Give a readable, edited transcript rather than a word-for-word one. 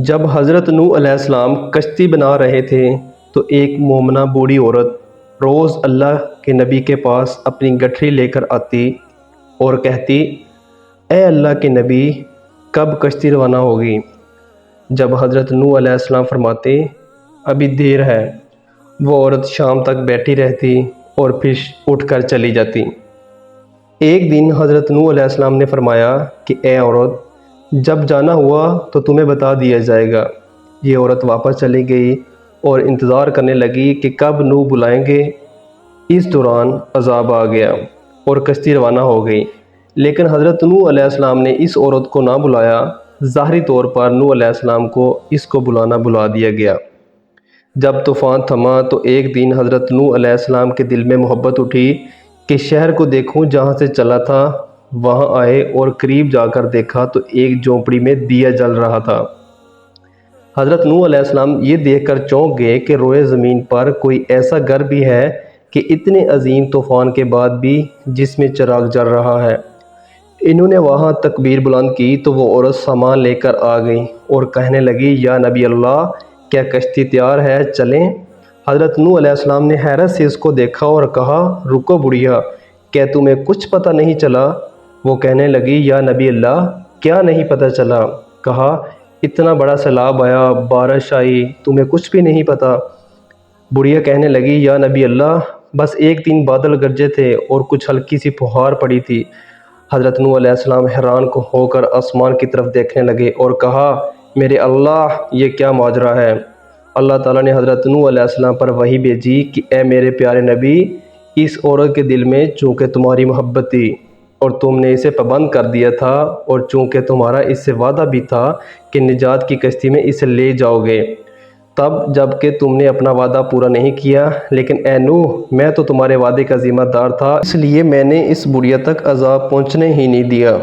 جب حضرت نوح علیہ السلام کشتی بنا رہے تھے تو ایک مومنہ بوڑھی عورت روز اللہ کے نبی کے پاس اپنی گٹھری لے کر آتی اور کہتی، اے اللہ کے نبی، کب کشتی روانہ ہوگی؟ جب حضرت نوح علیہ السلام فرماتے، ابھی دیر ہے، وہ عورت شام تک بیٹھی رہتی اور پھر اٹھ کر چلی جاتی۔ ایک دن حضرت نوح علیہ السلام نے فرمایا کہ اے عورت، جب جانا ہوا تو تمہیں بتا دیا جائے گا۔ یہ عورت واپس چلی گئی اور انتظار کرنے لگی کہ کب نوح بلائیں گے۔ اس دوران عذاب آ گیا اور کشتی روانہ ہو گئی، لیکن حضرت نوح علیہ السلام نے اس عورت کو نہ بلایا۔ ظاہری طور پر نوح علیہ السلام کو اس کو بلانا بلا دیا گیا۔ جب طوفان تھما تو ایک دن حضرت نوح علیہ السلام کے دل میں محبت اٹھی کہ شہر کو دیکھوں جہاں سے چلا تھا۔ وہاں آئے اور قریب جا کر دیکھا تو ایک جھونپڑی میں دیا جل رہا تھا۔ حضرت نوح علیہ السلام یہ دیکھ کر چونک گئے کہ روئے زمین پر کوئی ایسا گھر بھی ہے کہ اتنے عظیم طوفان کے بعد بھی جس میں چراغ جل رہا ہے۔ انہوں نے وہاں تکبیر بلند کی تو وہ عورت سامان لے کر آ گئی اور کہنے لگی، یا نبی اللہ، کیا کشتی تیار ہے، چلیں؟ حضرت نوح علیہ السلام نے حیرت سے اس کو دیکھا اور کہا، رکو بڑھیا، کیا تمہیں کچھ پتہ نہیں چلا؟ وہ کہنے لگی، یا نبی اللہ، کیا نہیں پتہ چلا؟ کہا، اتنا بڑا سیلاب آیا، بارش آئی، تمہیں کچھ بھی نہیں پتہ؟ بڑھیا کہنے لگی، یا نبی اللہ، بس ایک دن بادل گرجے تھے اور کچھ ہلکی سی پھوہار پڑی تھی۔ حضرت نوح علیہ السلام حیران ہو کر آسمان کی طرف دیکھنے لگے اور کہا، میرے اللہ، یہ کیا ماجرا ہے؟ اللہ تعالیٰ نے حضرت نوح علیہ السلام پر وحی بھیجی کہ اے میرے پیارے نبی، اس عورت کے دل میں چونکہ تمہاری محبت تھی اور تم نے اسے پابند کر دیا تھا، اور چونکہ تمہارا اس سے وعدہ بھی تھا کہ نجات کی کشتی میں اسے لے جاؤ گے، تب جب کہ تم نے اپنا وعدہ پورا نہیں کیا، لیکن اے نوح، میں تو تمہارے وعدے کا ذمہ دار تھا، اس لیے میں نے اس بڑھیا تک عذاب پہنچنے ہی نہیں دیا۔